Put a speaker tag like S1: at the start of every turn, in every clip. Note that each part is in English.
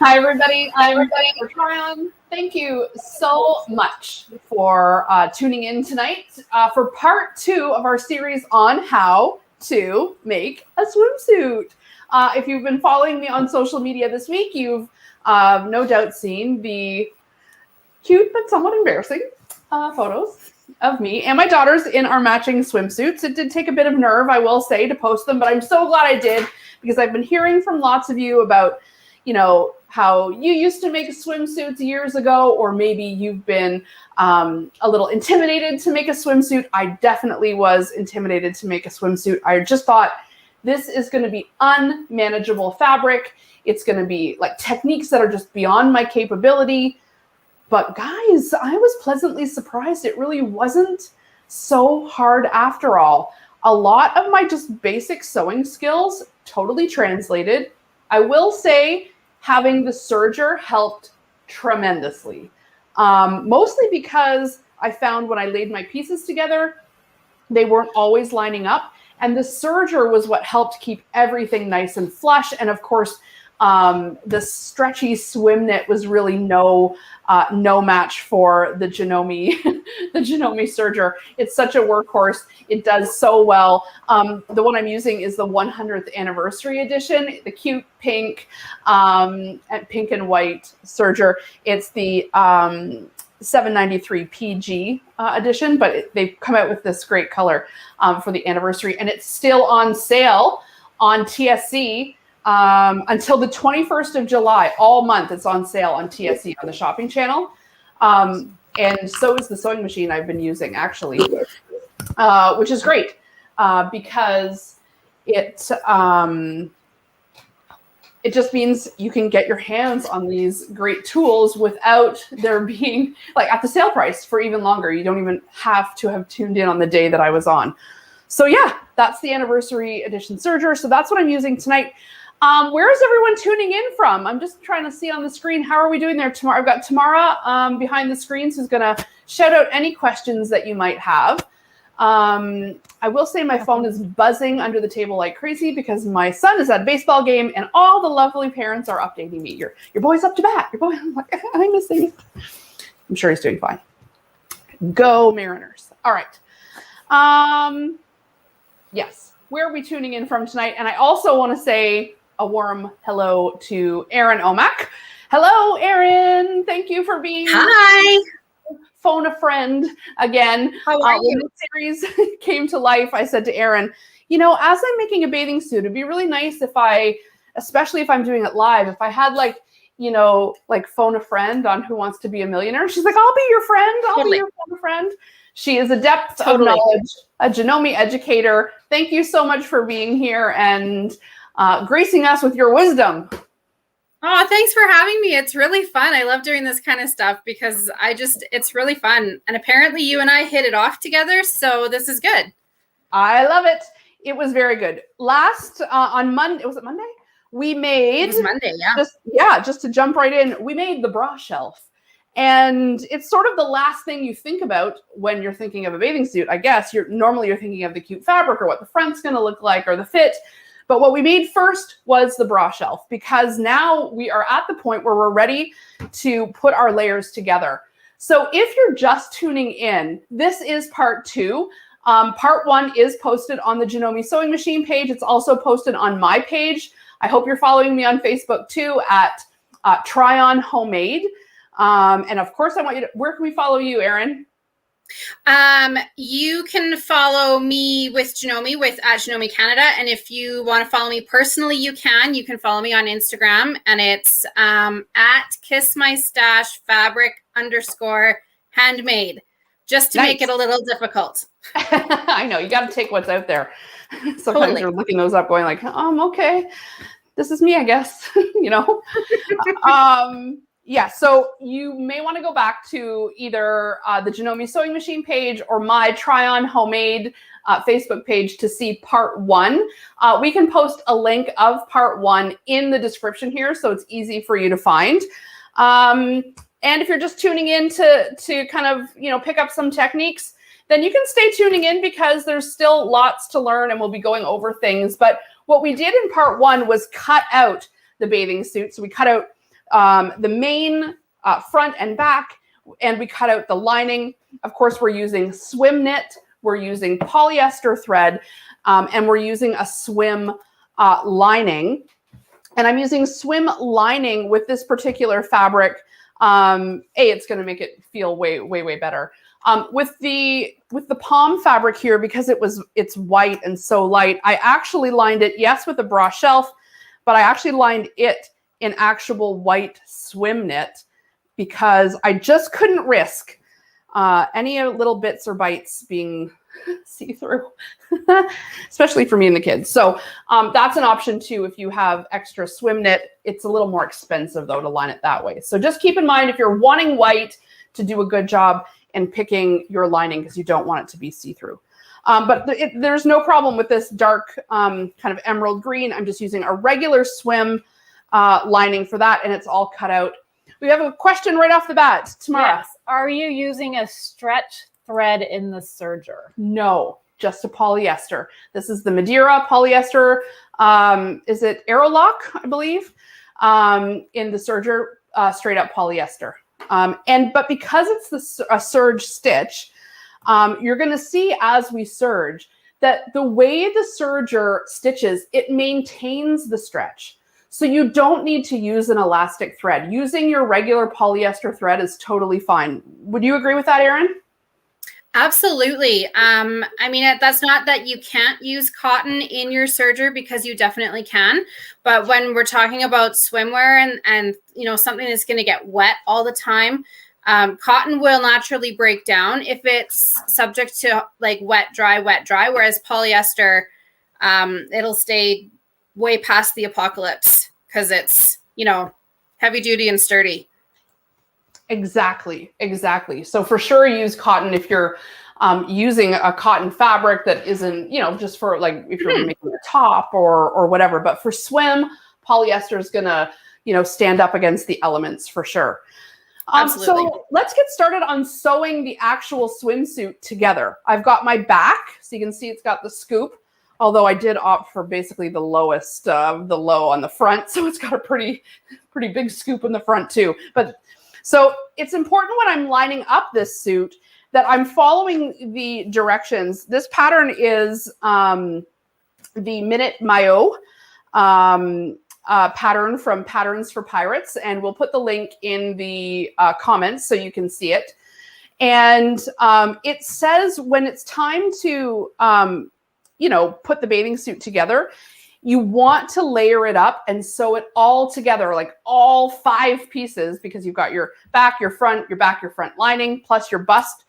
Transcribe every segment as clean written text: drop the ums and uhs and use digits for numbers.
S1: Hi, everybody. I'm Tryon. Thank you so much for tuning in tonight for part 2 of our series on how to make a swimsuit. If you've been following me on social media this week, you've no doubt seen the cute but somewhat embarrassing photos of me and my daughters in our matching swimsuits. It did take a bit of nerve, I will say, to post them, but I'm so glad I did because I've been hearing from lots of you about, how you used to make swimsuits years ago, or maybe you've been a little intimidated to make a swimsuit. I definitely was intimidated to make a swimsuit. I just thought this is going to be unmanageable fabric. It's going to be like techniques that are just beyond my capability. But guys, I was pleasantly surprised. It really wasn't so hard after all. A lot of my just basic sewing skills totally translated. I will say having the serger helped tremendously. Mostly because I found when I laid my pieces together, they weren't always lining up. And the serger was what helped keep everything nice and flush. And of course, the stretchy swim knit was really no match for the Janome, the Janome serger. It's such a workhorse. It does so well. The one I'm using is the 100th anniversary edition, the cute pink and pink and white serger. It's the 793 PG edition, but they've come out with this great color for the anniversary, and it's still on sale on TSC until the 21st of July. All month it's on sale on TSC on the shopping channel. And so is the sewing machine I've been using, actually, which is great because it just means you can get your hands on these great tools without there being like at the sale price for even longer. You don't even have to have tuned in on the day that I was on. So yeah, that's the anniversary edition serger. So that's what I'm using tonight. Where is everyone tuning in from? I'm just trying to see on the screen. How are we doing there tomorrow? I've got Tamara behind the screens who's going to shout out any questions that you might have. I will say my phone is buzzing under the table like crazy because my son is at a baseball game and all the lovely parents are updating me. Your boy's up to bat. Your boy, I'm like, I'm missing. I'm sure he's doing fine. Go Mariners. All right. Yes. Where are we tuning in from tonight? And I also want to say a warm hello to Erin Omak. Hello, Erin. Thank you for being
S2: Hi.
S1: Phone a friend again.
S2: How are you?
S1: When the series came to life, I said to Erin, as I'm making a bathing suit, it'd be really nice if especially if I'm doing it live, if I had like phone a friend on Who Wants to Be a Millionaire. She's like, I'll be your friend. I'll be your phone a friend. She is a depth of knowledge, a Janome educator. Thank you so much for being here and gracing us with your wisdom.
S2: Oh, thanks for having me. It's really fun. I love doing this kind of stuff because it's really fun. And apparently you and I hit it off together. So this is good.
S1: I love it. It was very good. Last on Monday, was it Monday? We made.
S2: It was Monday, yeah.
S1: Just to jump right in, we made the bra shelf. And it's sort of the last thing you think about when you're thinking of a bathing suit. I guess you're thinking of the cute fabric or what the front's going to look like or the fit. But what we made first was the bra shelf, because now we are at the point where we're ready to put our layers together. So if you're just tuning in, this is part 2. Part 1 is posted on the Janome Sewing Machine page. It's also posted on my page. I hope you're following me on Facebook too at Tryon Homemade. And of course, I want you to, where can we follow you, Erin?
S2: You can follow me with Janome at Janome Canada. And if you want to follow me personally, you can follow me on Instagram, and it's at kissmystash_fabric_handmade, just to make it a little difficult.
S1: I know, you got to take what's out there. Sometimes you're looking those up going like, okay, this is me, I guess, Yeah, so you may want to go back to either the Janome Sewing Machine page or my Tryon Homemade Facebook page to see part 1. We can post a link of part 1 in the description here, so it's easy for you to find. And if you're just tuning in to kind of, pick up some techniques, then you can stay tuning in because there's still lots to learn and we'll be going over things. But what we did in part 1 was cut out the bathing suit. So we cut out the main, front and back, and we cut out the lining. Of course, we're using swim knit, we're using polyester thread, and we're using a swim lining. And I'm using swim lining with this particular fabric. It's going to make it feel way, way, way better. With the palm fabric here, because it's white and so light, I actually lined it, yes, with a bra shelf, but I actually lined it in actual white swim knit because I just couldn't risk any little bits or bites being see-through, especially for me and the kids. So that's an option too. If you have extra swim knit, it's a little more expensive though to line it that way. So just keep in mind if you're wanting white to do a good job in picking your lining because you don't want it to be see-through. But there's no problem with this dark kind of emerald green. I'm just using a regular swim lining for that, and it's all cut out. We have a question right off the bat. Tamara.
S3: Yes. Are you using a stretch thread in the serger?
S1: No, just a polyester. This is the Madeira polyester. Is it Aerolock, I believe, in the serger, straight up polyester. But because it's a serge stitch, you're going to see as we serge that the way the serger stitches, it maintains the stretch. So you don't need to use an elastic thread. Using your regular polyester thread is totally fine. Would you agree with that, Erin?
S2: Absolutely. I mean, that's not that you can't use cotton in your serger because you definitely can. But when we're talking about swimwear and you know, something that's going to get wet all the time, cotton will naturally break down if it's subject to like wet, dry, whereas polyester, it'll stay way past the apocalypse because it's, you know, heavy duty and sturdy.
S1: Exactly. So for sure use cotton if you're using a cotton fabric that isn't, you know, just for like if you're making a top or whatever. But for swim, polyester is gonna, you know, stand up against the elements for sure. So let's get started on sewing the actual swimsuit together. I've got my back, so you can see it's got the scoop, although I did opt for basically the lowest of the low on the front. So it's got a pretty big scoop in the front too. But so it's important when I'm lining up this suit that I'm following the directions. This pattern is the Minute Maillot pattern from Patterns for Pirates, and we'll put the link in the comments so you can see it. And it says when it's time to, you know, put the bathing suit together, you want to layer it up and sew it all together, like all 5 pieces, because you've got your back, your front, your back, your front lining, plus your bust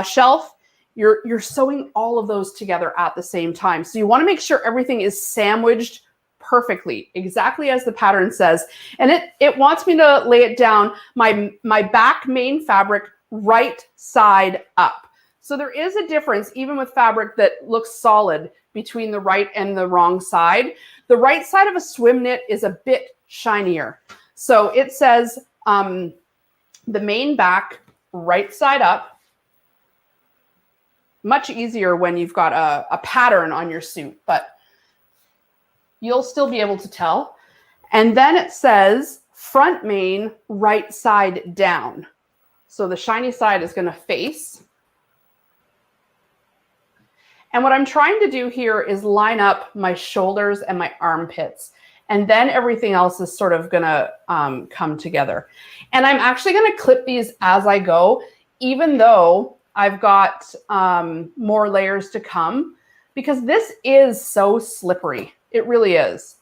S1: shelf. You're sewing all of those together at the same time. So you want to make sure everything is sandwiched perfectly, exactly as the pattern says. And it wants me to lay it down, my back main fabric right side up. So there is a difference, even with fabric that looks solid, between the right and the wrong side. The right side of a swim knit is a bit shinier. So it says the main back, right side up. Much easier when you've got a pattern on your suit, but you'll still be able to tell. And then it says front main, right side down. So the shiny side is going to face. And what I'm trying to do here is line up my shoulders and my armpits. And then everything else is sort of going to come together. And I'm actually going to clip these as I go, even though I've got more layers to come, because this is so slippery. It really is.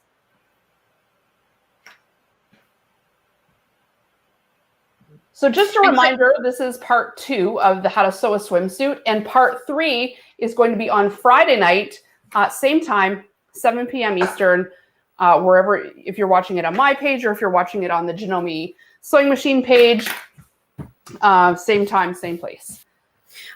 S1: So just a reminder, this is part 2 of the How to Sew a Swimsuit, and part 3 is going to be on Friday night, same time, 7 p.m. Eastern, wherever, if you're watching it on my page or if you're watching it on the Janome sewing machine page, same time, same place.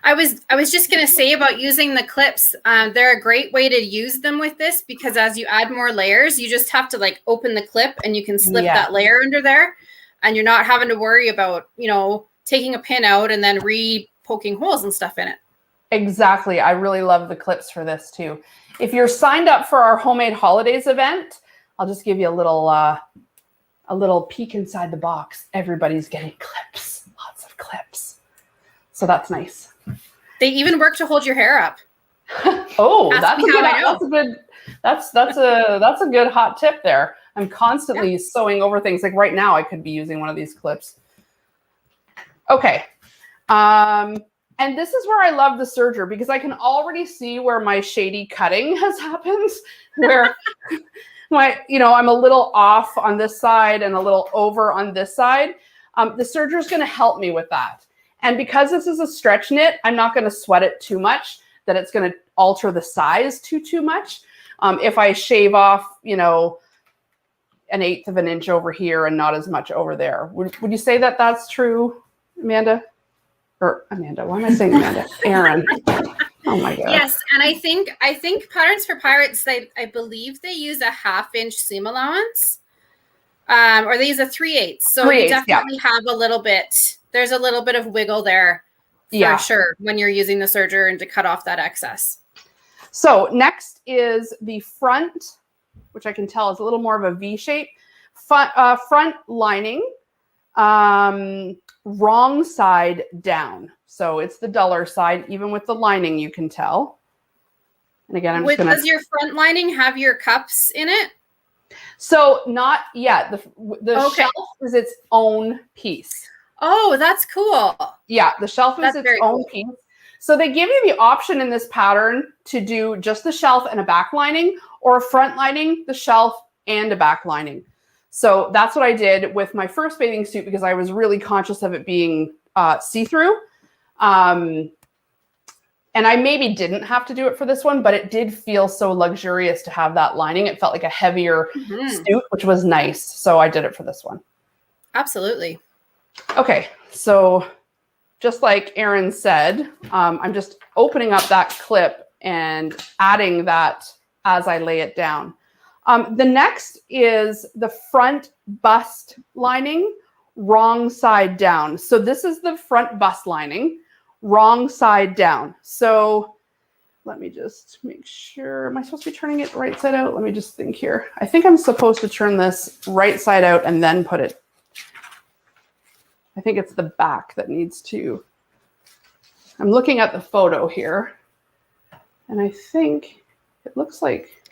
S2: I was just going to say about using the clips. They're a great way to use them with this because as you add more layers, you just have to like open the clip and you can slip that layer under there. And you're not having to worry about, you know, taking a pin out and then poking holes and stuff in it.
S1: Exactly. I really love the clips for this too. If you're signed up for our Homemade Holidays event, I'll just give you a little a little peek inside the box. Everybody's getting clips, lots of clips. So that's nice.
S2: They even work to hold your hair up.
S1: Oh,
S2: Ask me how I know.
S1: that's a good hot tip there. I'm constantly sewing over things. Like right now, I could be using one of these clips. Okay. And this is where I love the serger because I can already see where my shady cutting has happened, where I'm a little off on this side and a little over on this side. The serger is going to help me with that. And because this is a stretch knit, I'm not going to sweat it too much that it's going to alter the size too much. If I shave off, 1/8 of an inch over here and not as much over there. Would you say that that's true, Amanda? Or Amanda, why am I saying Amanda? Erin. Oh my God.
S2: Yes, and I think Patterns for Pirates, I believe they use a 1/2 inch seam allowance. Or they use a 3/8. So you definitely have a little bit, there's a little bit of wiggle there for sure when you're using the serger and to cut off that excess.
S1: So next is the front, which I can tell is a little more of a V shape. Front lining, wrong side down. So it's the duller side, even with the lining, you can tell. And again,
S2: does your front lining have your cups in it?
S1: So not yet. The shelf is its own piece.
S2: Oh, that's cool.
S1: Yeah, the shelf is its own piece. So they give you the option in this pattern to do just the shelf and a back lining, or a front lining, the shelf, and a back lining. So that's what I did with my first bathing suit because I was really conscious of it being see-through. And I maybe didn't have to do it for this one, but it did feel so luxurious to have that lining. It felt like a heavier suit, which was nice. So I did it for this one.
S2: Absolutely.
S1: Okay, so just like Erin said, I'm just opening up that clip and adding that as I lay it down. The next is the front bust lining, wrong side down. So this is the front bust lining, wrong side down. So let me just make sure. Am I supposed to be turning it right side out? Let me just think here. I think I'm supposed to turn this right side out and then put it. I think it's the back that needs to. I'm looking at the photo here, and I think it looks like.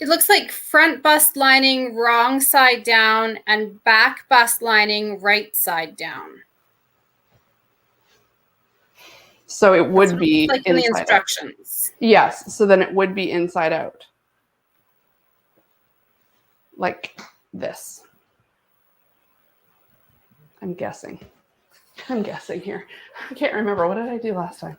S2: It looks like front bust lining wrong side down and back bust lining right side down.
S1: So it would be
S2: like in the instructions.
S1: Out. Yes. So then it would be inside out. Like this. I'm guessing here. I can't remember. What did I do last time?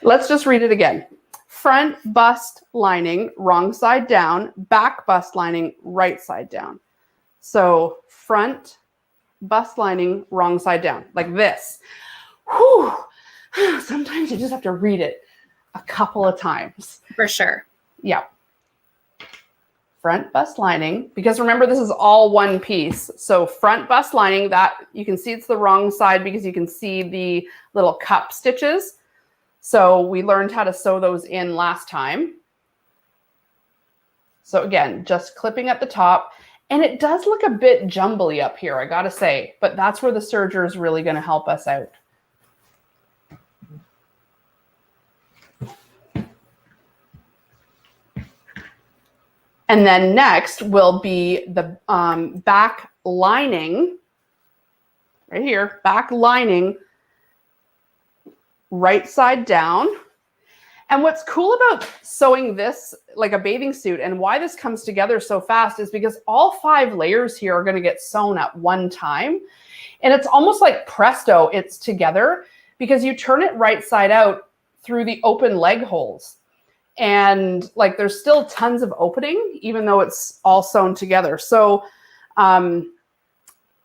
S1: Let's just read it again. Front bust lining, wrong side down, back bust lining, right side down. So front bust lining, wrong side down, like this. Whew. Sometimes you just have to read it a couple of times.
S2: For sure.
S1: Yeah. Front bust lining, because remember, this is all one piece. So front bust lining, that you can see it's the wrong side because you can see the little cup stitches. So we learned how to sew those in last time. So again, just clipping at the top. And it does look a bit jumbly up here, I gotta say, but that's where the serger is really gonna help us out. And then next will be the back lining, right here, back lining, right side down. And what's cool about sewing this like a bathing suit and why this comes together so fast is because all 5 layers here are going to get sewn at one time. And it's almost like presto, it's together because you turn it right side out through the open leg holes. And like there's still tons of opening, even though it's all sewn together. So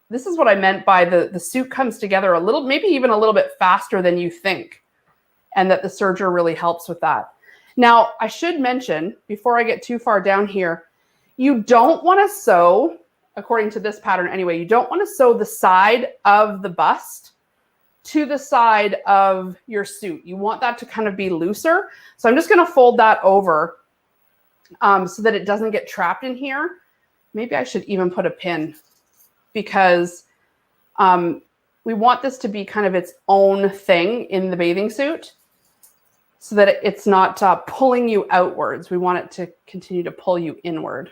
S1: this is what I meant by the suit comes together a little, maybe even a little bit faster than you think. And that the serger really helps with that. Now, I should mention, before I get too far down here, you don't want to sew, according to this pattern anyway, you don't want to sew the side of the bust to the side of your suit. You want that to kind of be looser. So I'm just going to fold that over so that it doesn't get trapped in here. maybe I should even put a pin because we want this to be kind of its own thing in the bathing suit so that it's not pulling you outwards. We want it to continue to pull you inward.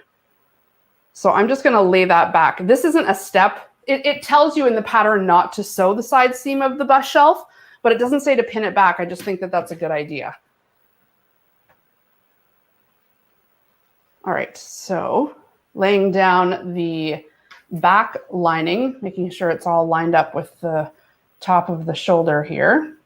S1: So I'm just going to lay that back. This isn't a step. It tells you in the pattern not to sew the side seam of the bus shelf, but it doesn't say to pin it back. I just think that that's a good idea. All right, so laying down the back lining, making sure it's all lined up with the top of the shoulder here.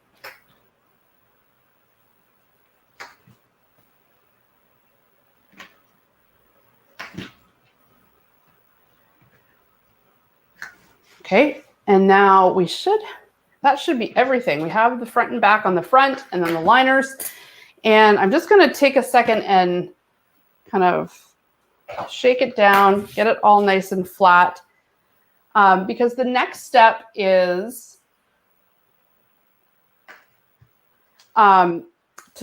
S1: Okay, and now that should be everything. We have the front and back on the front and then the liners. And I'm just gonna take a second and kind of shake it down, get it all nice and flat. Because the next step is to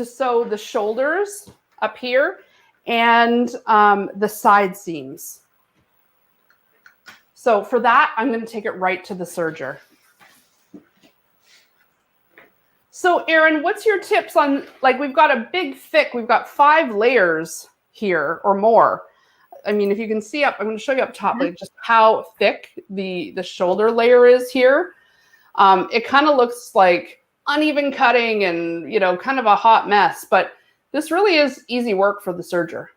S1: sew the shoulders up here and the side seams. So for that, I'm going to take it right to the serger. So Erin, what's your tips on, like we've got a big thick, we've got 5 layers here or more. I mean, if you can see up, I'm going to show you up top, like just how thick the shoulder layer is here. It kind of looks like uneven cutting and, you know, kind of a hot mess, but this really is easy work for the serger.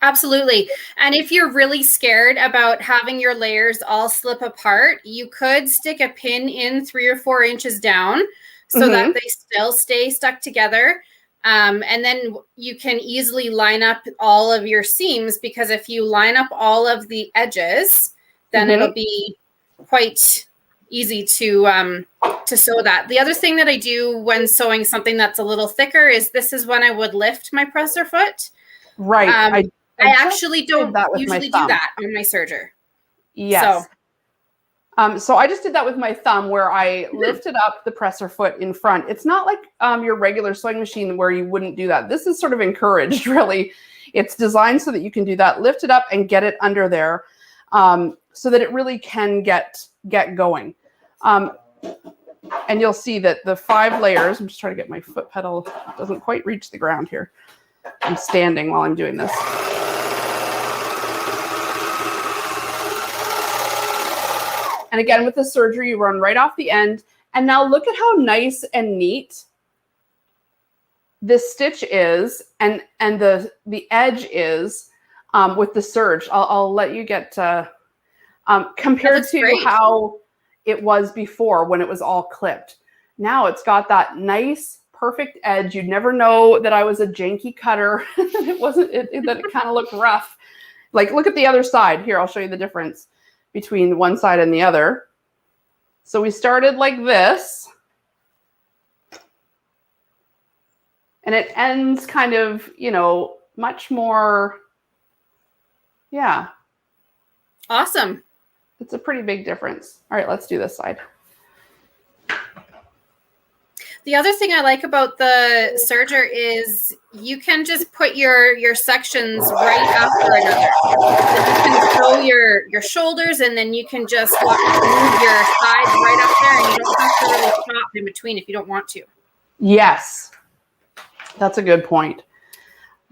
S2: Absolutely. And if you're really scared about having your layers all slip apart, you could stick a pin in 3 or 4 inches down so that they still stay stuck together. And then you can easily line up all of your seams, because if you line up all of the edges, then it'll be quite easy to sew that. The other thing that I do when sewing something that's a little thicker is this is when I would lift my presser foot.
S1: Right.
S2: I actually don't usually do that on my serger.
S1: Yes. So I just did that with my thumb where I lifted up the presser foot in front. It's not like your regular sewing machine where you wouldn't do that. This is sort of encouraged, really. It's designed so that you can do that. Lift it up and get it under there so that it really can get going. And you'll see that the 5 layers, I'm just trying to get my foot pedal, doesn't quite reach the ground here. I'm standing while I'm doing this. And again, with the serger, you run right off the end. And now look at how nice and neat this stitch is and the edge is with the serge. I'll let you get compared to how it was before when it was all clipped. Now it's got that nice, perfect edge. You'd never know that I was a janky cutter. That it kind of looked rough. Like, look at the other side. Here, I'll show you the difference between one side and the other. So we started like this. And it ends kind of, you know, much more, yeah.
S2: Awesome.
S1: It's a pretty big difference. All right, let's do this side.
S2: The other thing I like about the serger is you can just put your sections right after another. So you can sew your shoulders, and then you can just move your sides right up there, and you don't have to really stop in between if you don't want to.
S1: Yes, that's a good point.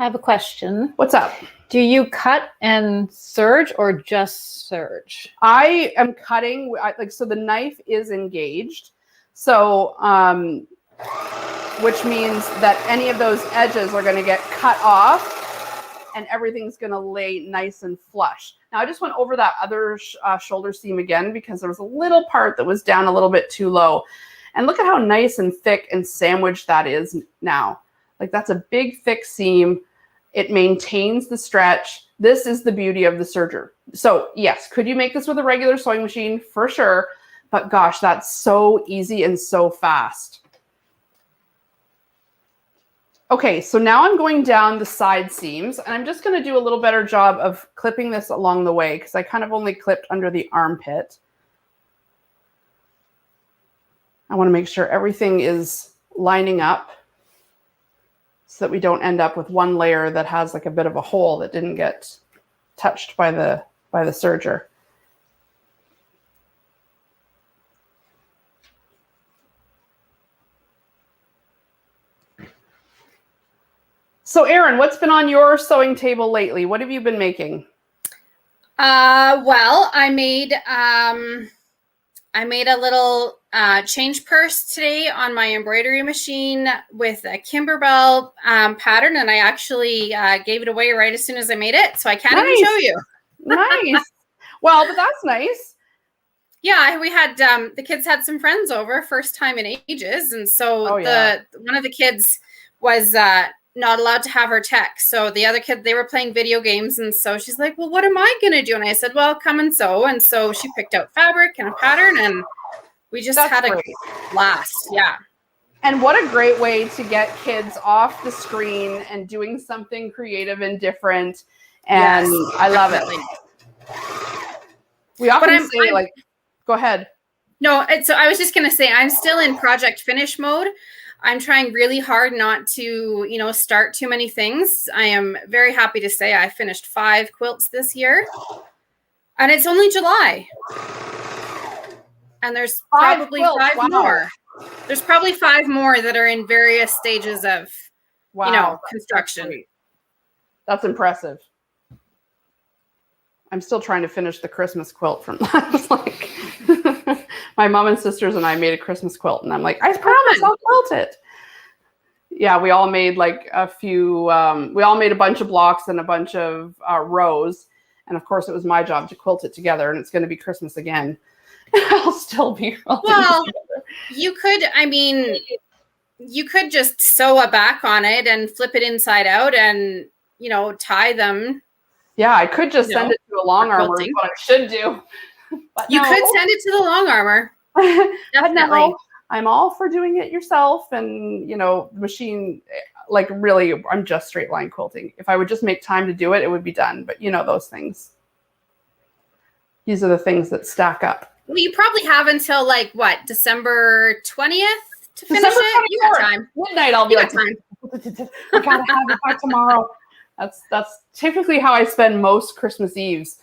S3: I have a question.
S1: What's up?
S3: Do you cut and serge or just serge?
S1: I am cutting, so the knife is engaged. So, which means that any of those edges are going to get cut off and everything's going to lay nice and flush. Now, I just went over that other shoulder seam again because there was a little part that was down a little bit too low. And look at how nice and thick and sandwiched that is now. Like, that's a big, thick seam. It maintains the stretch. This is the beauty of the serger. So yes, could you make this with a regular sewing machine? For sure. But gosh, that's so easy and so fast. Okay, so now I'm going down the side seams, and I'm just going to do a little better job of clipping this along the way because I kind of only clipped under the armpit. I want to make sure everything is lining up so that we don't end up with one layer that has like a bit of a hole that didn't get touched by the by the serger. So Erin, what's been on your sewing table lately? What have you been making?
S2: Well, I made a little change purse today on my embroidery machine with a Kimberbell pattern, and I actually gave it away right as soon as I made it, so I can't even show you.
S1: Nice. Well, but that's nice.
S2: Yeah, we had the kids had some friends over, first time in ages, and so one of the kids was not allowed to have her tech. So the other kid, they were playing video games, and so she's like, "Well, what am I gonna do?" And I said, "Well, come and sew." And so she picked out fabric and a pattern, and we just had a blast. Yeah.
S1: And what a great way to get kids off the screen and doing something creative and different. And yes, I love it. We often say, like, go ahead.
S2: No, so I was just going to say, I'm still in project finish mode. I'm trying really hard not to, start too many things. I am very happy to say I finished 5 quilts this year. And it's only July. And there's probably 5 more. There's probably 5 more that are in various stages of, construction.
S1: That's impressive. I'm still trying to finish the Christmas quilt from last. Like, my mom and sisters and I made a Christmas quilt, and I'm like, I promise I'll quilt it. Yeah, we all made like a few. We all made a bunch of blocks and a bunch of rows, and of course, it was my job to quilt it together. And it's going to be Christmas again. I'll still be.
S2: Well, you could. I mean, you could just sew a back on it and flip it inside out, and tie them.
S1: Yeah, I could just send it to a long armor. Is what I should do. But
S2: you could send it to the long armor. Definitely.
S1: No, I'm all for doing it yourself, and the machine. Like, really, I'm just straight line quilting. If I would just make time to do it, it would be done. But those things. These are the things that stack up.
S2: Well, you probably have until December 20th to finish it. You got time.
S1: Midnight, I'll be like, I gotta have it by tomorrow. That's typically how I spend most Christmas Eves.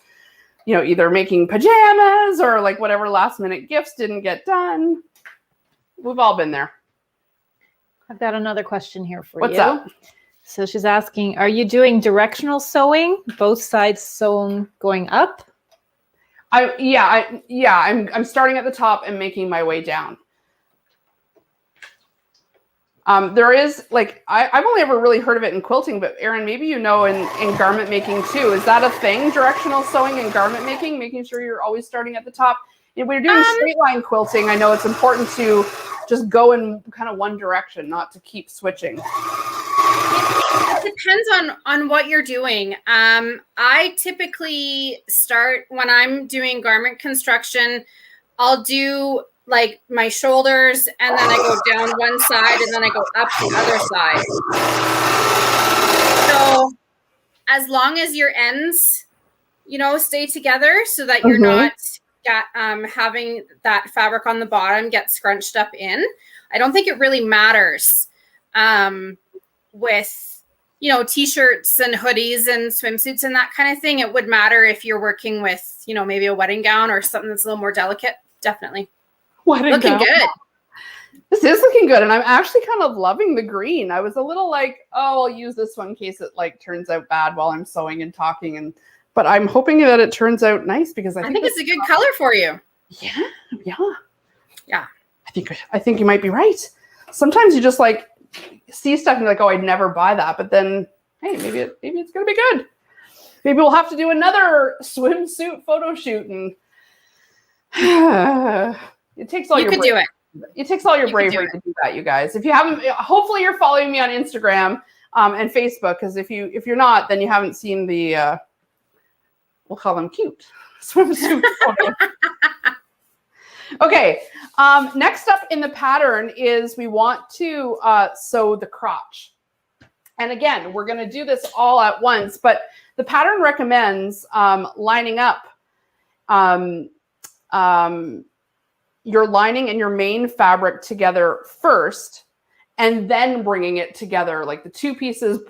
S1: Either making pajamas or like whatever last minute gifts didn't get done. We've all been there.
S3: I've got another question here for you.
S1: What's up?
S3: So she's asking, are you doing directional sewing, both sides sewn going up? I'm starting at the top and making my way down. There is I've only ever really heard of it in quilting, but Erin, maybe in garment making too. Is that a thing? Directional sewing and garment making, making sure you're always starting at the top. When you're doing straight line quilting, I know it's important to just go in kind of one direction, not to keep switching.
S2: It depends on what you're doing. I typically start when I'm doing garment construction. I'll do my shoulders, and then I go down one side, and then I go up the other side. So as long as your ends, stay together so that you're not having that fabric on the bottom get scrunched up in. I don't think it really matters with, t-shirts and hoodies and swimsuits and that kind of thing. It would matter if you're working with, maybe a wedding gown or something that's a little more delicate. Definitely. Looking good.
S1: This is looking good, and I'm actually kind of loving the green. I was a little like, oh, I'll use this one in case it turns out bad while I'm sewing and talking, but I'm hoping that it turns out nice because I think
S2: it's a good color for you.
S1: Yeah. I think you might be right. Sometimes you just see stuff and you're like, oh, I'd never buy that, but then hey, maybe it's gonna be good. Maybe we'll have to do another swimsuit photo shoot and. It takes all your bravery. It takes all your bravery to do that, you guys. If you haven't, hopefully you're following me on Instagram and Facebook, because if you're not, then you haven't seen the we'll call them cute swimsuit photos. Okay. Next up in the pattern is we want to sew the crotch. And again, we're going to do this all at once, but the pattern recommends lining up your lining and your main fabric together first, and then bringing it together. Like the two pieces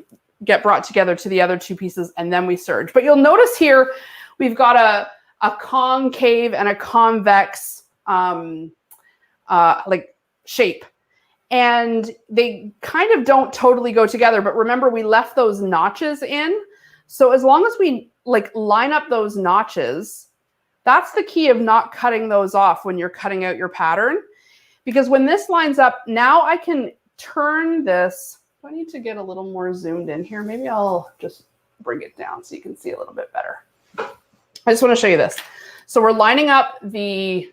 S1: get brought together to the other two pieces, and then we serge. But you'll notice here,
S3: we've got a concave and a convex like shape. And they kind of don't totally go together, but remember we left those notches in. So as long as we like line up those notches, that's the key of not cutting those off when you're cutting out your pattern. Because when this lines up, now I can turn this. Do I need to get a little more zoomed in here? Maybe I'll just bring it down so you can see a little bit better. I just want to show you this. So we're lining up the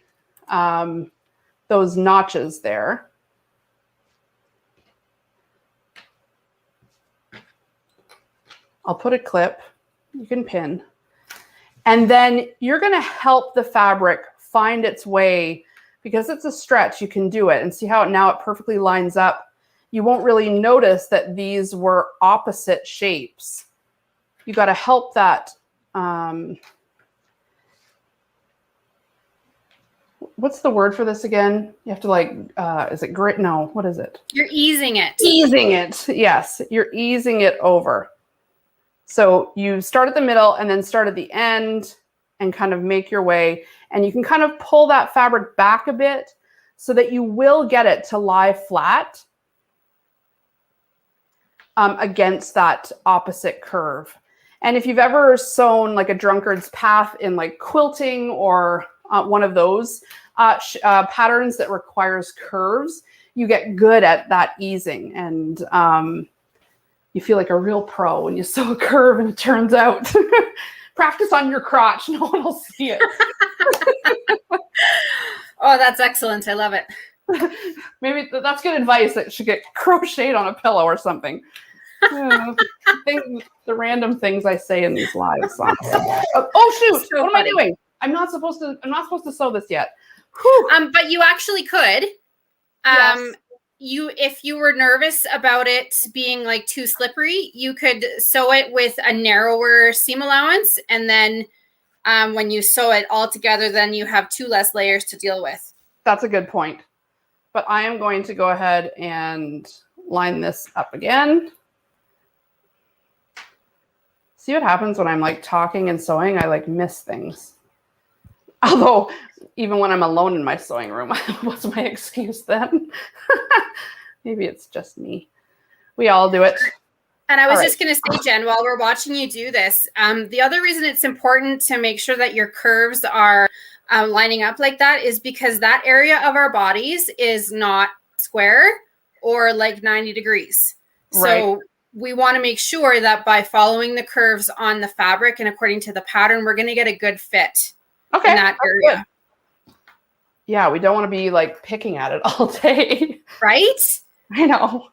S3: those notches there. I'll put a clip, you can pin, and then you're going to help the fabric find its way. Because it's a stretch, you can do it, and see how now it perfectly lines up. You won't really notice that these were opposite shapes. You got to help that. What's the word for this again? You have to like, is it grit? No, what is it?
S2: You're easing it.
S3: Easing it, yes. You're easing it over. So you start at the middle and then start at the end and kind of make your way. And you can kind of pull that fabric back a bit so that you will get it to lie flat against that opposite curve. And if you've ever sewn like a drunkard's path in like quilting or one of those patterns that requires curves, you get good at that easing. And you feel like a real pro when you sew a curve and it turns out. Practice on your crotch. No one will see it.
S2: Oh, that's excellent. I love it.
S3: Maybe that's good advice. That should get crocheted on a pillow or something. The random things I say in these lives. Oh shoot!
S2: So
S3: what
S2: funny.
S3: am I doing? I'm not supposed to sew this yet.
S2: But you actually could.
S3: Yes.
S2: If you were nervous about it being like too slippery, you could sew it with a narrower seam allowance, and then when you sew it all together, then you have 2 less layers to deal with.
S3: That's a good point. But I am going to go ahead and line this up again. See what happens when I'm like talking and sewing? I like miss things. Although even when I'm alone in my sewing room, what's my excuse then? Maybe it's just me. We all do it.
S2: And I was
S3: All right.
S2: just going to say, Jen, while we're watching you do this, the other reason it's important to make sure that your curves are lining up like that is because that area of our bodies is not square or like 90 degrees.
S3: Right.
S2: So we want to make sure that by following the curves on the fabric and according to the pattern, we're going to get a good fit in that area.
S3: Good. Yeah, we don't want to be like picking at it all day.
S2: Right?
S3: I know.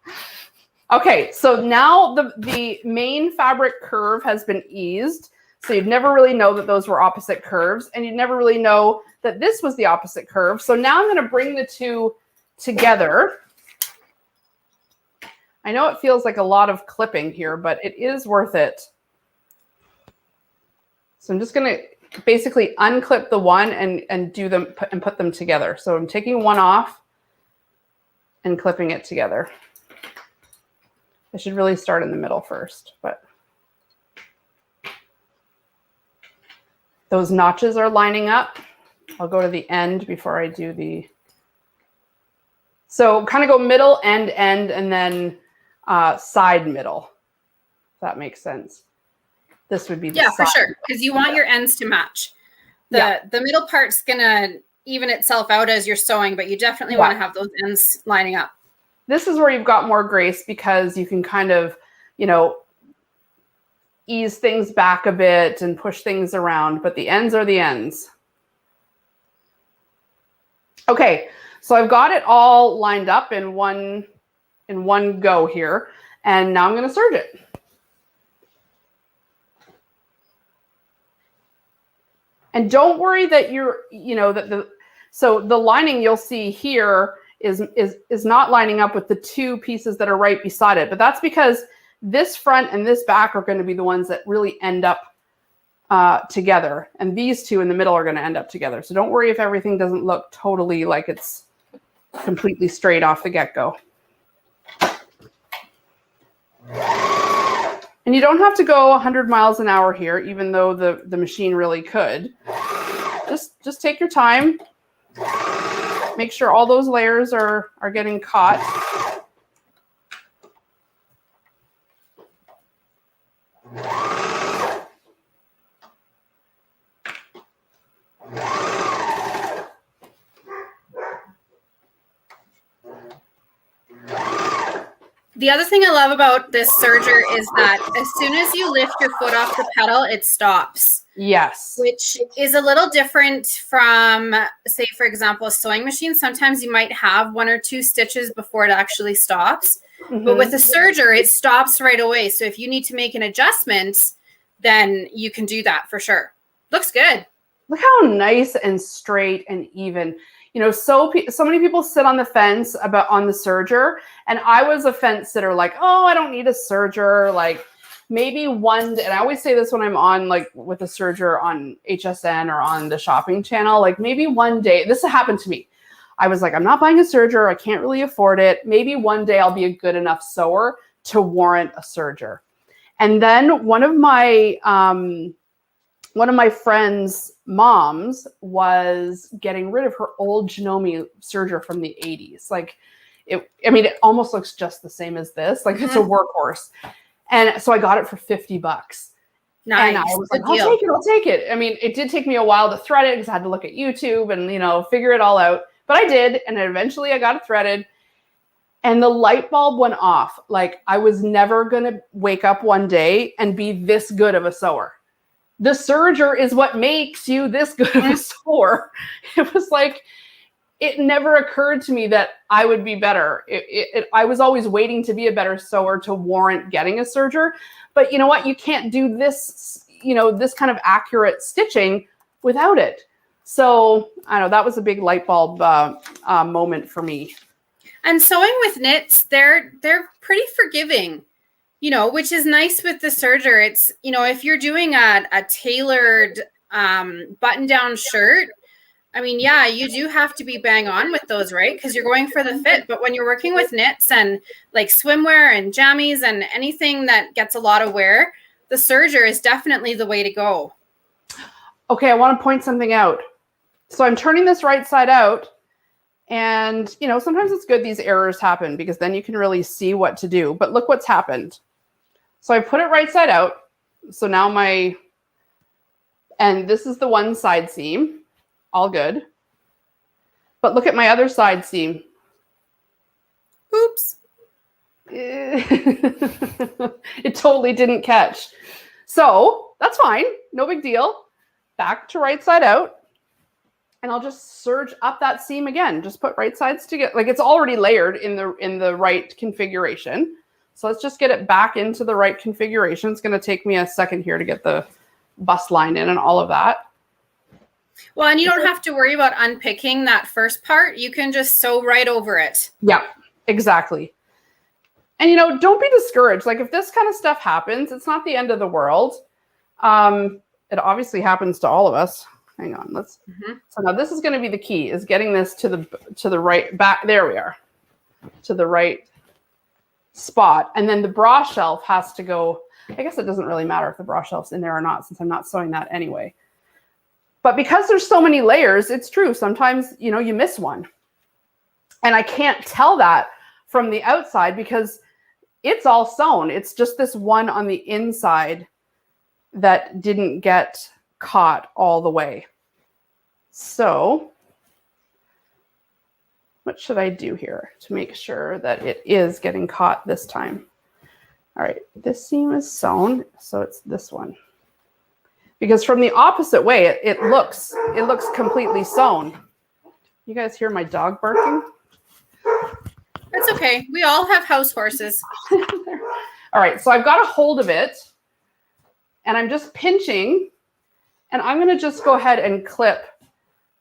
S3: Okay, so now the main fabric curve has been eased. So you'd never really know that those were opposite curves, and you'd never really know that this was the opposite curve. So now I'm going to bring the two together. I know it feels like a lot of clipping here, but it is worth it. So I'm just going to basically unclip the one and do them and put them together. So I'm taking one off and clipping it together. I should really start in the middle first, but those notches are lining up. I'll go to the end before I do the, so kind of go middle, end, and then side middle, if that makes sense. This would be the
S2: for
S3: side.
S2: sure, because you want your ends to match. The middle part's gonna even itself out as you're sewing, but you definitely want to have those ends lining up.
S3: This is where you've got more grace because you can kind of, you know, ease things back a bit and push things around, but the ends are the ends. Okay, so I've got it all lined up in one go here, and now I'm going to serge it. And don't worry that so the lining you'll see here is not lining up with the two pieces that are right beside it, but that's because this front and this back are going to be the ones that really end up together, and these two in the middle are going to end up together. So don't worry if everything doesn't look totally like it's completely straight off the get-go. And you don't have to go 100 miles an hour here, even though the machine really could. Just take your time. Make sure all those layers are getting caught.
S2: The other thing I love about this serger is that as soon as you lift your foot off the pedal, it stops.
S3: Yes.
S2: Which is a little different from, say, for example, a sewing machine. Sometimes you might have 1 or 2 stitches before it actually stops.
S3: Mm-hmm.
S2: But with a serger, it stops right away. So if you need to make an adjustment, then you can do that for sure. Looks good.
S3: Look how nice and straight and even. You know, so many people sit on the fence on the serger, and I was a fence sitter, like, oh, I don't need a serger. Like maybe one day, and I always say this when I'm on like with a serger on HSN or on the shopping channel, like maybe one day, this happened to me. I was like, I'm not buying a serger. I can't really afford it. Maybe one day I'll be a good enough sewer to warrant a serger. And then one of my friends' moms was getting rid of her old Janome serger from the 80s. Like, it almost looks just the same as this. Like, it's a workhorse. And so I got it for $50.
S2: Nice.
S3: And I was like, I'll take it. I mean, it did take me a while to thread it because I had to look at YouTube and, you know, figure it all out. But I did. And eventually I got it threaded. And the light bulb went off. Like, I was never going to wake up one day and be this good of a sewer. The serger is what makes you this good of a sewer. It was like, it never occurred to me that I would be better. I was always waiting to be a better sewer to warrant getting a serger. But you know what? You can't do this, you know, this kind of accurate stitching without it. So I know that was a big light bulb moment for me.
S2: And sewing with knits, they're pretty forgiving. You know, which is nice with the serger. It's, you know, if you're doing a tailored button-down shirt, I mean, yeah, you do have to be bang on with those, right? Because you're going for the fit. But when you're working with knits and like swimwear and jammies and anything that gets a lot of wear, the serger is definitely the way to go.
S3: Okay, I want to point something out. So I'm turning this right side out. And, you know, sometimes it's good these errors happen because then you can really see what to do. But look what's happened. So I put it right side out. So now and this is the one side seam, all good. But look at my other side seam.
S2: Oops.
S3: It totally didn't catch. So that's fine. No big deal. Back to right side out. And I'll just serge up that seam again. Just put right sides together. Like it's already layered in the right configuration. So let's just get it back into the right configuration. It's going to take me a second here to get the bust line in and all of that.
S2: Well, and you don't have to worry about unpicking that first part. You can just sew right over it.
S3: Yeah, exactly. And, you know, don't be discouraged. Like if this kind of stuff happens, it's not the end of the world. It obviously happens to all of us. Hang on, So now this is going to be the key, is getting this to the right back. There we are, to the right spot. And then the bra shelf has to go. I guess it doesn't really matter if the bra shelf's in there or not, since I'm not sewing that anyway. But because there's so many layers, it's true. Sometimes, you know, you miss one. And I can't tell that from the outside because it's all sewn. It's just this one on the inside that didn't get caught all the way. So what should I do here to make sure that it is getting caught this time? All right, this seam is sewn, so it's this one. Because from the opposite way, it looks completely sewn. You guys hear my dog barking?
S2: That's okay. We all have house horses.
S3: All right, so I've got a hold of it, and I'm just pinching. And I'm going to just go ahead and clip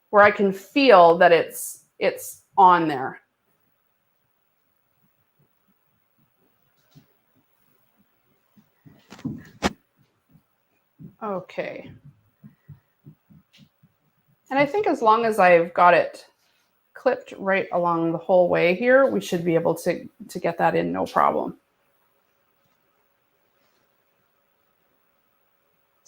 S3: where I can feel that it's on there. Okay. And I think as long as I've got it clipped right along the whole way here, we should be able to get that in no problem.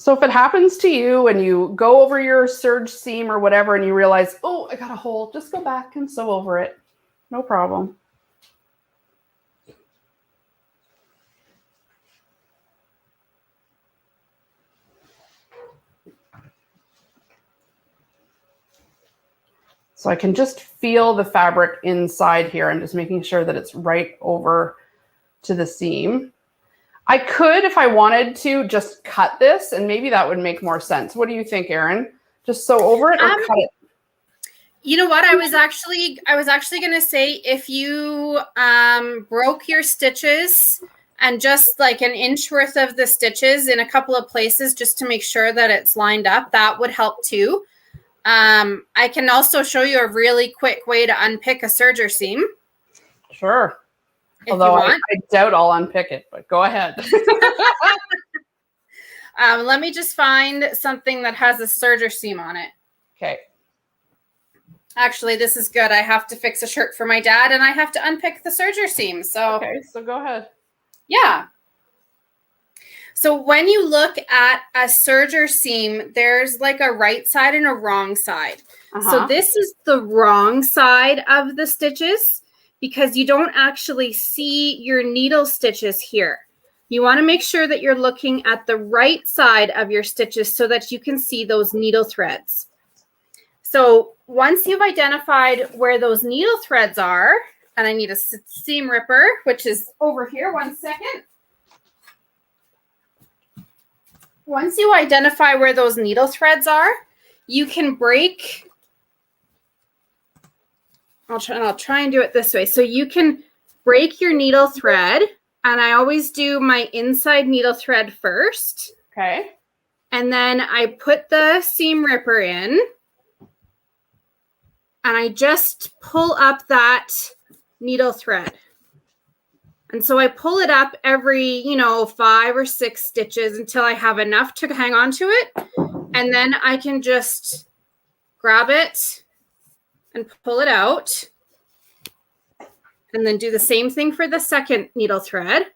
S3: So if it happens to you and you go over your serge seam or whatever and you realize, oh, I got a hole, just go back and sew over it. No problem. So I can just feel the fabric inside here. I'm just making sure that it's right over to the seam. I could, if I wanted to, just cut this, and maybe that would make more sense. What do you think, Erin? Just sew over it or cut it?
S2: You know what? I was actually going to say, if you broke your stitches and just like an inch worth of the stitches in a couple of places just to make sure that it's lined up, that would help too. I can also show you a really quick way to unpick a serger seam.
S3: Sure. Although I doubt I'll unpick it, but go ahead.
S2: Let me just find something that has a serger seam on it.
S3: Okay.
S2: Actually, this is good. I have to fix a shirt for my dad, and I have to unpick the serger seam. So
S3: okay, so go ahead.
S2: Yeah. So when you look at a serger seam, there's like a right side and a wrong side. So this is the wrong side of the stitches because you don't actually see your needle stitches here. You want to make sure that you're looking at the right side of your stitches so that you can see those needle threads. So once you've identified where those needle threads are, and I need a seam ripper, which is over here, 1 second. Once you identify where those needle threads are, you can break. I'll try and do it this way. So you can break your needle thread, and I always do my inside needle thread first.
S3: Okay.
S2: And then I put the seam ripper in, and I just pull up that needle thread. And so I pull it up every, 5 or 6 stitches until I have enough to hang on to it. And then I can just grab it and pull it out. And then do the same thing for the second needle thread,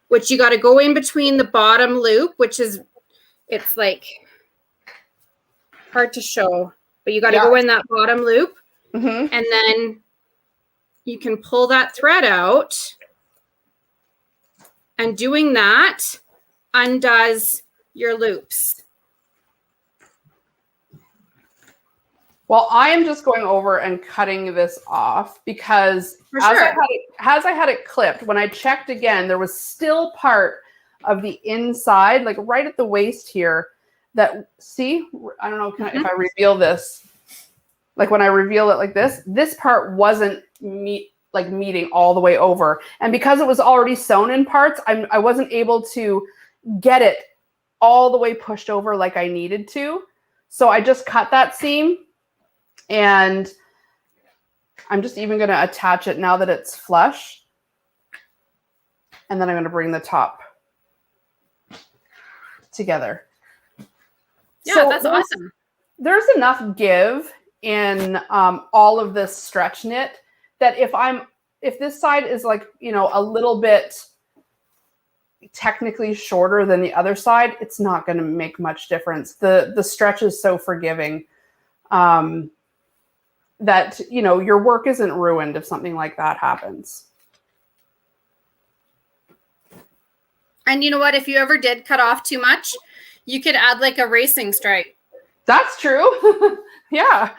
S2: which you got to go in between the bottom loop, it's like hard to show, but you got to go in that bottom loop. And then you can pull that thread out, and doing that undoes your loops.
S3: Well, I am just going over and cutting this off because as I had it clipped, when I checked again, there was still part of the inside, like right at the waist here, that, see, I don't know if I reveal this, like when I reveal it like this part wasn't meeting all the way over. And because it was already sewn in parts, I wasn't able to get it all the way pushed over like I needed to. So I just cut that seam, and I'm just even going to attach it now that it's flush. And then I'm going to bring the top together.
S2: Yeah,
S3: so
S2: that's awesome.
S3: There's enough give in all of this stretch knit that if this side is like, a little bit technically shorter than the other side, it's not going to make much difference. The stretch is so forgiving that, your work isn't ruined if something like that happens.
S2: And you know what? If you ever did cut off too much, you could add like a racing stripe.
S3: That's true. Yeah.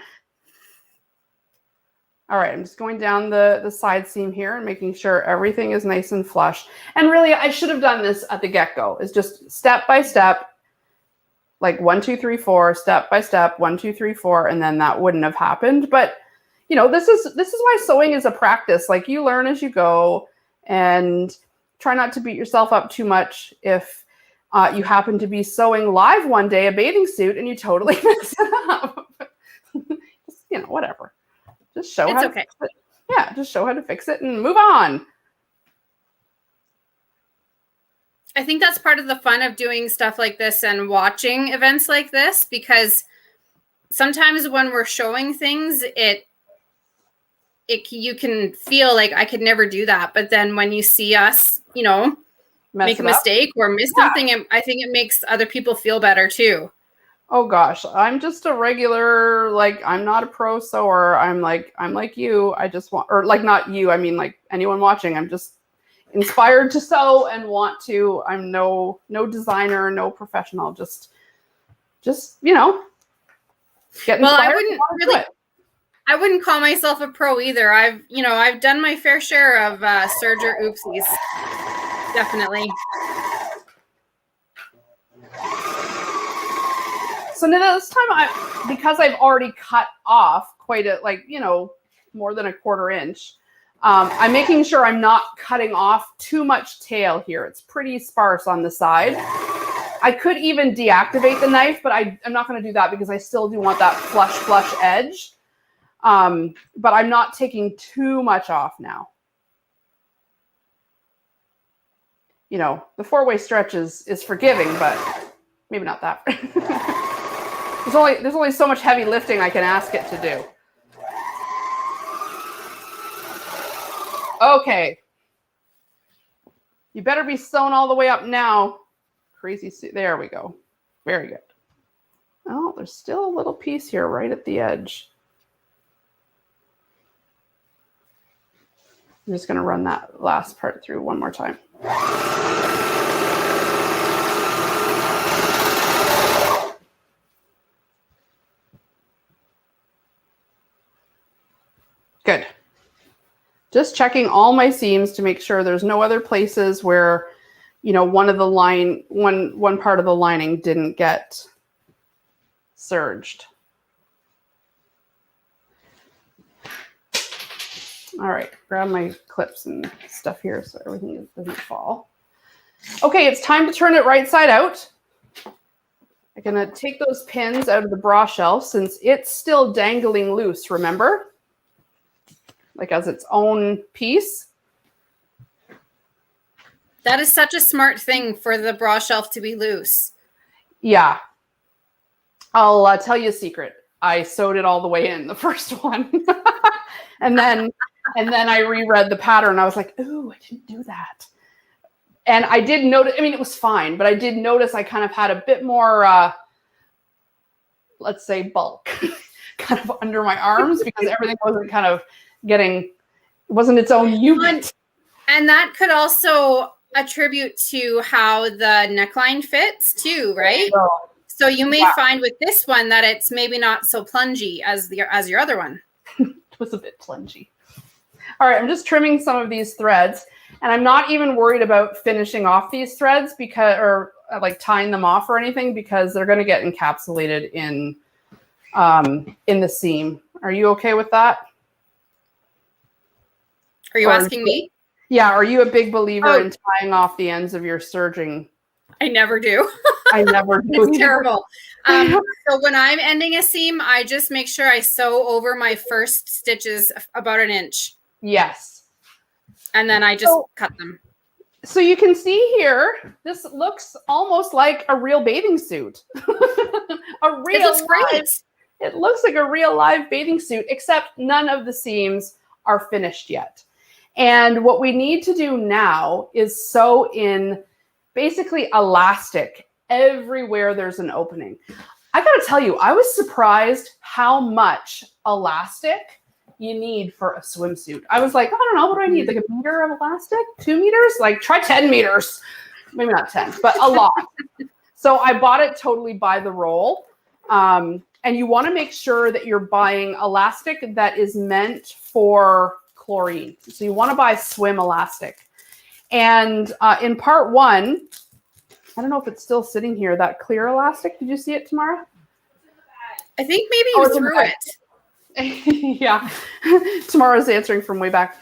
S3: All right, I'm just going down the side seam here and making sure everything is nice and flush. And really, I should have done this at the get-go. It's just step by step, like 1, 2, 3, 4, step by step, 1, 2, 3, 4, and then that wouldn't have happened. But this is why sewing is a practice. Like, you learn as you go, and try not to beat yourself up too much if you happen to be sewing live one day a bathing suit and you totally mess it up. Just, whatever. Just show how to fix it. Yeah, just show how to fix it and move on.
S2: I think that's part of the fun of doing stuff like this and watching events like this, because sometimes when we're showing things, you can feel like I could never do that. But then when you see us, make a mistake or miss something. And I think it makes other people feel better too.
S3: Oh gosh, I'm just a regular, like, I'm not a pro sewer. I'm like you. I just want, or like not you, I mean like anyone watching. I'm just inspired to sew and want to. I'm no designer, no professional, just get inspired.
S2: Well, I wouldn't call myself a pro either. I've done my fair share of serger oopsies. Definitely.
S3: So now this time, because I've already cut off quite a, more than a 1/4 inch, I'm making sure I'm not cutting off too much tail here. It's pretty sparse on the side. I could even deactivate the knife, but I'm not going to do that because I still do want that flush edge. But I'm not taking too much off now. The 4-way stretch is forgiving, but maybe not that. There's only so much heavy lifting I can ask it to do. Okay. You better be sewn all the way up now. Crazy. There we go. Very good. Oh, there's still a little piece here right at the edge. I'm just going to run that last part through one more time. Good. Just checking all my seams to make sure there's no other places where, one part of the lining didn't get serged. All right, grab my clips and stuff here so everything doesn't fall. Okay, it's time to turn it right side out. I'm gonna take those pins out of the bra shelf since it's still dangling loose, remember? Like as its own piece.
S2: That is such a smart thing for the bra shelf to be loose.
S3: Yeah. I'll tell you a secret. I sewed it all the way in the first one. and then I reread the pattern. I was like, ooh, I didn't do that. And I did notice, it was fine, but I did notice I kind of had a bit more, let's say, bulk kind of under my arms because everything wasn't kind of it wasn't its own unit.
S2: And that could also attribute to how the neckline fits too, right? So you may find with this one that it's maybe not so plungy as your other one.
S3: It was a bit plungy. All right, I'm just trimming some of these threads, and I'm not even worried about finishing off these threads or tying them off or anything because they're going to get encapsulated in the seam. Are you okay with that?
S2: Are you asking me?
S3: Yeah. Are you a big believer in tying off the ends of your serging?
S2: I never do.
S3: I never do.
S2: It's terrible. So when I'm ending a seam, I just make sure I sew over my first stitches about 1 inch.
S3: Yes. And
S2: then I just cut them.
S3: So you can see here, this looks almost like a real bathing suit. It looks great. It looks like a real live bathing suit, except none of the seams are finished yet. And what we need to do now is sew in basically elastic everywhere there's an opening. I gotta tell you, I was surprised how much elastic you need for a swimsuit. I was like, I don't know, what do I need? Like a meter of elastic? 2 meters? Like try 10 meters. Maybe not 10, but a lot. So I bought it totally by the roll. And you want to make sure that you're buying elastic that is meant for chlorine. So you want to buy swim elastic. And in part 1, I don't know if it's still sitting here, that clear elastic. Did you see it, Tamara?
S2: I think maybe you threw it.
S3: Yeah. Tamara's answering from way back.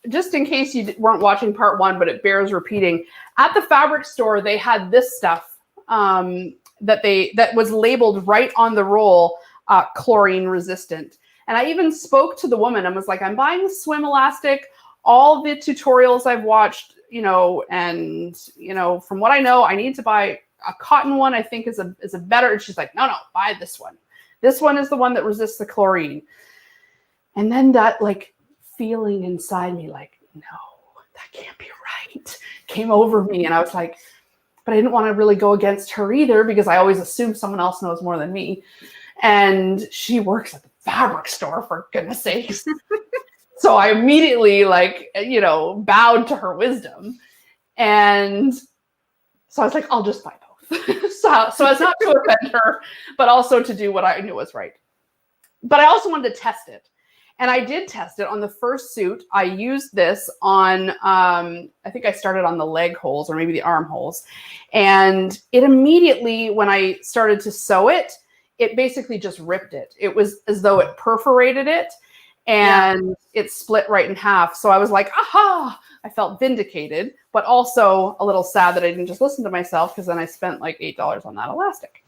S3: Just in case you weren't watching part 1, but it bears repeating, at the fabric store, they had this stuff that was labeled right on the roll, chlorine resistant. And I even spoke to the woman and was like, I'm buying swim elastic. All the tutorials I've watched, and from what I know, I need to buy a cotton one. I think is a better. And she's like, no, buy this one. This one is the one that resists the chlorine. And then that feeling inside me, no, that can't be right, came over me. And I was like, but I didn't want to really go against her either because I always assume someone else knows more than me. And she works at the fabric store, for goodness sakes. So I immediately bowed to her wisdom. And so I was like, I'll just buy both. so as not to offend her, but also to do what I knew was right. But I also wanted to test it. And I did test it on the first suit. I used this on, I think I started on the leg holes or maybe the arm holes. And it immediately, when I started to sew it, it basically just ripped it. It was as though it perforated it and it split right in half. So I was like, aha, I felt vindicated, but also a little sad that I didn't just listen to myself because then I spent like $8 on that elastic.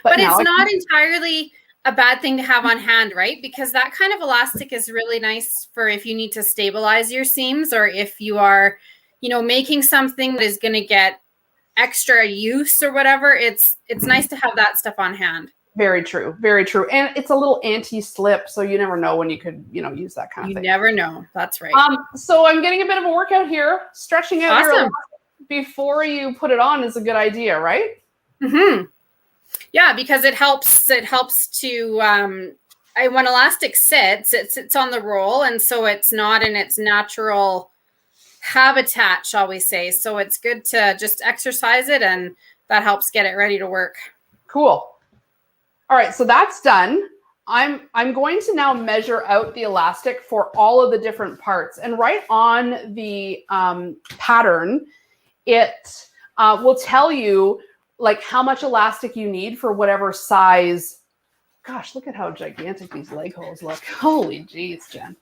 S2: But it's not entirely a bad thing to have on hand, right? Because that kind of elastic is really nice for if you need to stabilize your seams or if you are, making something that is going to get extra use or whatever. It's nice to have that stuff on hand.
S3: Very true. Very true. And it's a little anti-slip, so you never know when you could, use that kind of thing.
S2: You never know. That's right.
S3: So I'm getting a bit of a workout here. Stretching out your elastic before you put it on is a good idea, right?
S2: Mm-hmm. Yeah, because it helps to when elastic sits, it sits on the roll, and so it's not in its natural habitat, shall we say. So it's good to just exercise it, and that helps get it ready to work. Cool.
S3: All right, so that's done. I'm going to now measure out the elastic for all of the different parts. And right on the pattern, it will tell you like how much elastic you need for whatever size. Gosh, look at how gigantic these leg holes look. Holy jeez, Jen.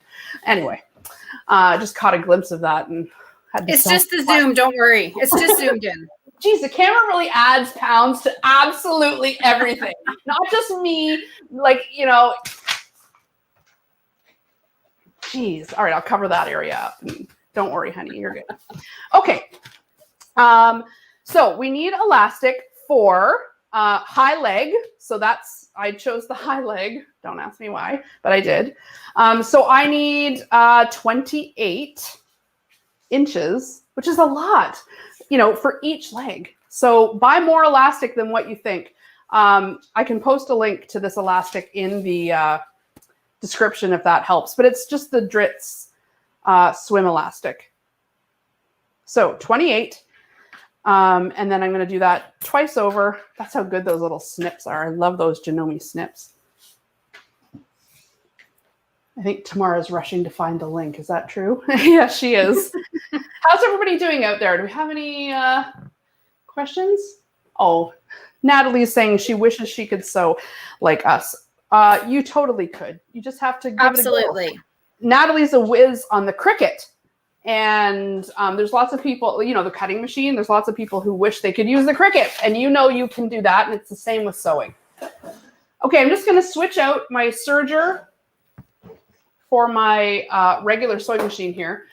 S3: Anyway, just caught a glimpse of that. And
S2: it's just the zoom, don't worry. It's just zoomed in.
S3: Geez, the camera really adds pounds to absolutely everything. Not just me, Geez. All right, I'll cover that area up. Don't worry, honey, you're good. Okay. So we need elastic for high leg. So I chose the high leg. Don't ask me why, but I did. So I need 28 inches, which is a lot, for each leg. So buy more elastic than what you think. I can post a link to this elastic in the description if that helps, but it's just the Dritz swim elastic. So 28. And then I'm going to do that twice over. That's how good those little snips are. I love those Janome snips. I think Tamara's rushing to find the link. Is that true? Yeah, she is. How's everybody doing out there? Do we have any questions? Oh, Natalie's saying she wishes she could sew like us. You totally could. You just have to give
S2: Absolutely.
S3: it a go. Natalie's a whiz on the Cricut. And there's lots of people, the cutting machine, there's lots of people who wish they could use the Cricut. And you can do that. And it's the same with sewing. Okay, I'm just going to switch out my serger for my regular sewing machine here.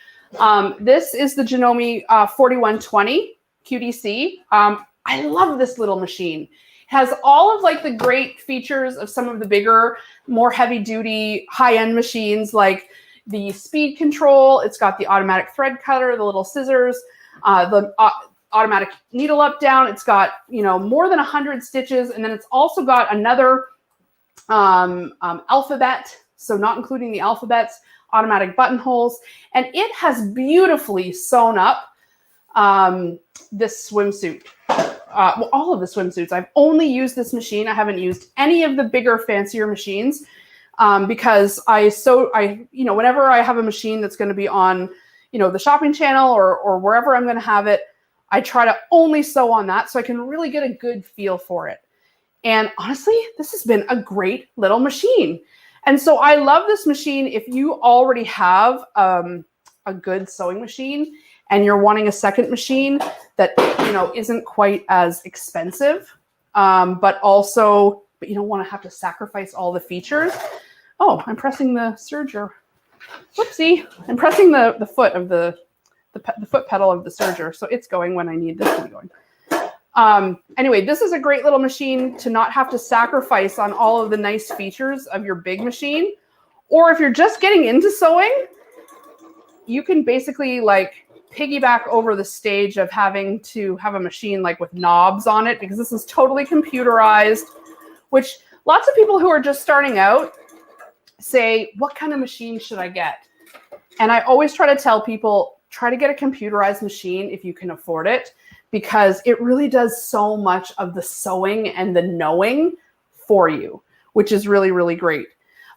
S3: This is the Janome 4120 QDC. I love this little machine. It has all of the great features of some of the bigger, more heavy duty, high-end machines like the speed control. It's got the automatic thread cutter, the little scissors, the automatic needle up down. It's got, more than 100 stitches. And then it's also got another alphabet. So not including the alphabets, automatic buttonholes. And it has beautifully sewn up this swimsuit. All of the swimsuits. I've only used this machine. I haven't used any of the bigger, fancier machines because whenever I have a machine that's going to be on, the shopping channel or wherever I'm going to have it, I try to only sew on that so I can really get a good feel for it. And honestly, this has been a great little machine. And so I love this machine. If you already have a good sewing machine and you're wanting a second machine that, isn't quite as expensive, but you don't want to have to sacrifice all the features. Oh, I'm pressing the serger. Whoopsie. I'm pressing the foot of the foot pedal of the serger. So it's going when I need this to be going. Anyway, this is a great little machine to not have to sacrifice on all of the nice features of your big machine. Or if you're just getting into sewing, you can basically piggyback over the stage of having to have a machine like with knobs on it, because this is totally computerized, which lots of people who are just starting out say, what kind of machine should I get? And I always try to tell people, try to get a computerized machine if you can afford it, because it really does so much of the sewing and the knowing for you, which is really, really great.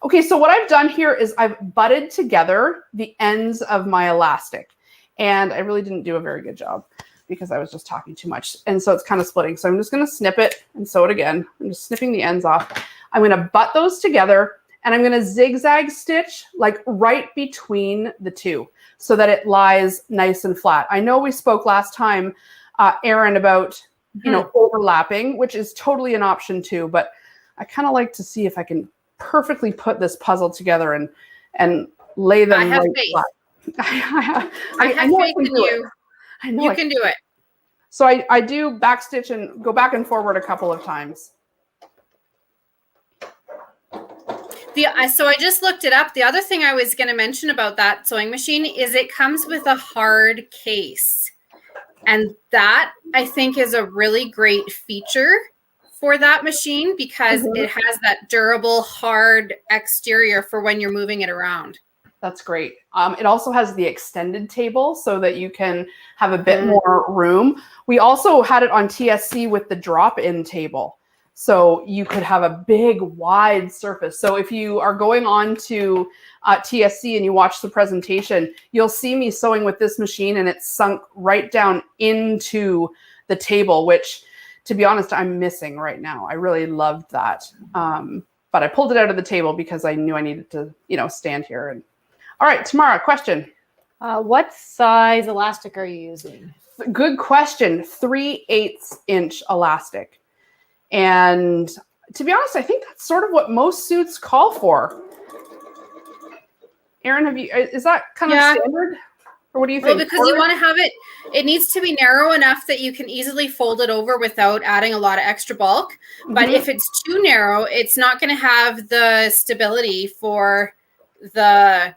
S3: Okay, so what I've done here is I've butted together the ends of my elastic. And I really didn't do a very good job because I was just talking too much. And so it's kind of splitting. So I'm just going to snip it and sew it again. I'm just snipping the ends off. I'm going to butt those together, and I'm going to zigzag stitch like right between the two so that it lies nice and flat. I know we spoke last time, Erin, about, you know, overlapping, which is totally an option too, but I kind of like to see if I can perfectly put this puzzle together and lay them
S2: I have
S3: right
S2: faith.
S3: flat.
S2: I have
S3: know
S2: faith in you.
S3: I know
S2: You can do it.
S3: So I do backstitch and go back and forward a couple of times.
S2: So I just looked it up. The other thing I was going to mention about that sewing machine is it comes with a hard case. And that, I think, is a really great feature for that machine because it has that durable, hard exterior for when you're moving it around.
S3: That's great. It also has the extended table so that you can have a bit more room. We also had it on TSC with the drop-in table. So you could have a big, wide surface. So if you are going on to TSC and you watch the presentation, you'll see me sewing with this machine, and it's sunk right down into the table, which, to be honest, I'm missing right now. I really loved that. But I pulled it out of the table because I knew I needed to, you know, stand here. And all right, Tamara, question.
S4: What size elastic are you using?
S3: Good question. 3/8 inch elastic. And to be honest, I think that's sort of what most suits call for. Erin, is that kind of standard? Or what do you think?
S2: Well, because you want to have it needs to be narrow enough that you can easily fold it over without adding a lot of extra bulk. But if it's too narrow, it's not going to have the stability for the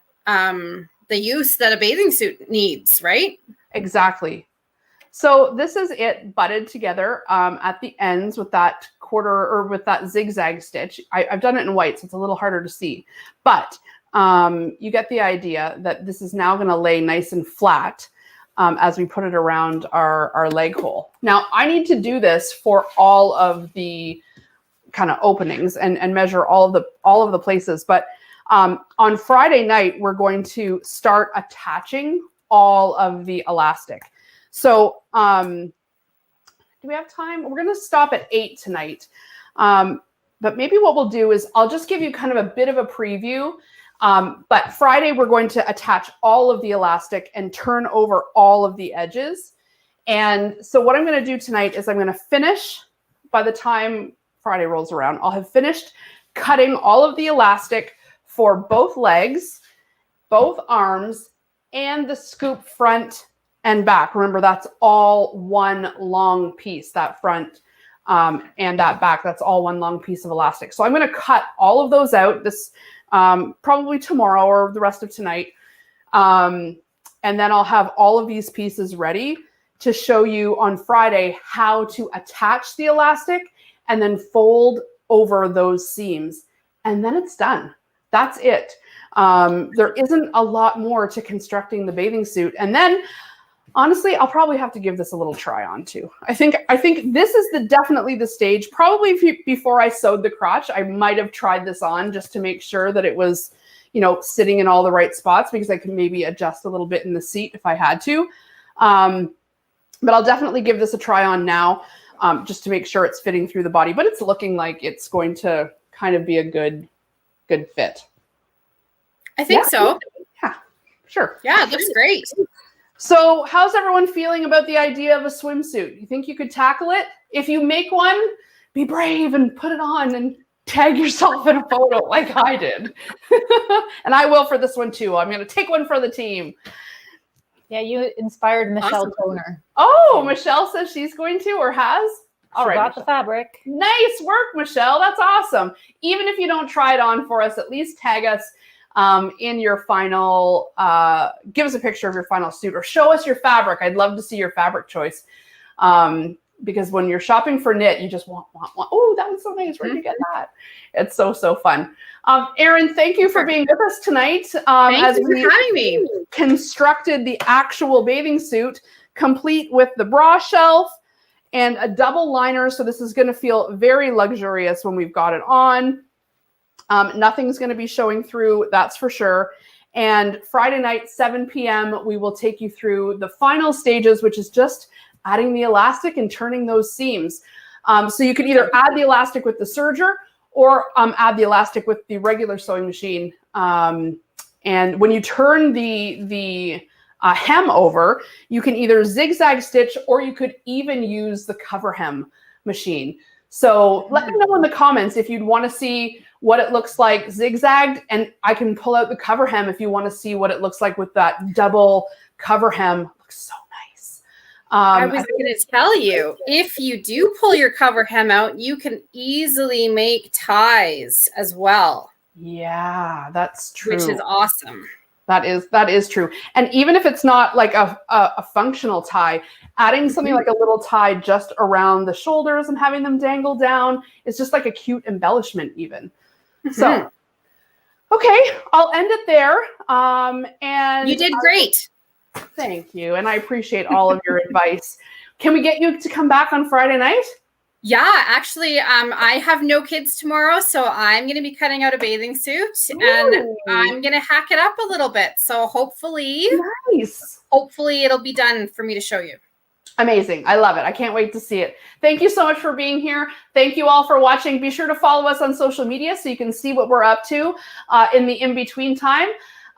S2: use that a bathing suit needs, right?
S3: Exactly. So this is it butted together at the ends with that quarter or with that zigzag stitch. I've done it in white, so it's a little harder to see. But you get the idea that this is now going to lay nice and flat as we put it around our leg hole. Now, I need to do this for all of the kind of openings and measure all of the places. But on Friday night, we're going to start attaching all of the elastic. So do we have time? We're going to stop at 8 tonight. But maybe what we'll do is I'll just give you kind of a bit of a preview. But Friday, we're going to attach all of the elastic and turn over all of the edges. And so what I'm going to do tonight is I'm going to finish, by the time Friday rolls around, I'll have finished cutting all of the elastic for both legs, both arms, and the scoop front and back. Remember, that's all one long piece, that front and that back. That's all one long piece of elastic. So I'm going to cut all of those out this probably tomorrow or the rest of tonight. And then I'll have all of these pieces ready to show you on Friday how to attach the elastic and then fold over those seams. And then it's done. That's it. There isn't a lot more to constructing the bathing suit. And then honestly, I'll probably have to give this a little try on too. I think this is definitely the stage. Probably before I sewed the crotch, I might have tried this on just to make sure that it was, you know, sitting in all the right spots, because I can maybe adjust a little bit in the seat if I had to. But I'll definitely give this a try on now, just to make sure it's fitting through the body. But it's looking like it's going to kind of be a good fit.
S2: I think so.
S3: Yeah, sure.
S2: Yeah, it looks great.
S3: So how's everyone feeling about the idea of a swimsuit? You think you could tackle it? If you make one, be brave and put it on and tag yourself in a photo like I did. And I will for this one too. I'm going to take one for the team.
S4: Yeah, you inspired Michelle
S2: Awesome.
S4: Toner.
S3: Oh, Michelle says she's going to or has? All
S4: She
S3: right,
S4: got the fabric.
S3: Nice work, Michelle. That's awesome. Even if you don't try it on for us, at least tag us in your final, give us a picture of your final suit or show us your fabric. I'd love to see your fabric choice. Because when you're shopping for knit, you just want. Oh, that was so nice. Where'd you get that? It's so fun. Erin, thank you for being with us tonight.
S2: Thank you for having me.
S3: Constructed the actual bathing suit, complete with the bra shelf and a double liner. So this is going to feel very luxurious when we've got it on. Nothing's going to be showing through, that's for sure. And Friday night, 7 p.m., we will take you through the final stages, which is just adding the elastic and turning those seams. So you can either add the elastic with the serger or add the elastic with the regular sewing machine. And when you turn the hem over, you can either zigzag stitch or you could even use the cover hem machine. So let me know in the comments if you'd want to see what it looks like zigzagged, and I can pull out the cover hem if you want to see what it looks like with that double cover hem. It looks so nice.
S2: I was going to tell you, if you do pull your cover hem out, you can easily make ties as well.
S3: Yeah, that's true.
S2: Which is awesome.
S3: That is true. And even if it's not like a functional tie, adding something like a little tie just around the shoulders and having them dangle down is just like a cute embellishment even. So, okay, I'll end it there. And
S2: you did great.
S3: Thank you. And I appreciate all of your advice. Can we get you to come back on Friday night?
S2: Yeah, actually, I have no kids tomorrow, so I'm going to be cutting out a bathing suit. Ooh. And I'm going to hack it up a little bit. So hopefully it'll be done for me to show you.
S3: Amazing. I love it. I can't wait to see it. Thank you so much for being here. Thank you all for watching. Be sure to follow us on social media so you can see what we're up to in the in-between time.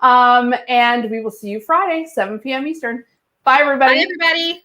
S3: And we will see you Friday, 7 p.m. Eastern. Bye, everybody.
S2: Bye, everybody.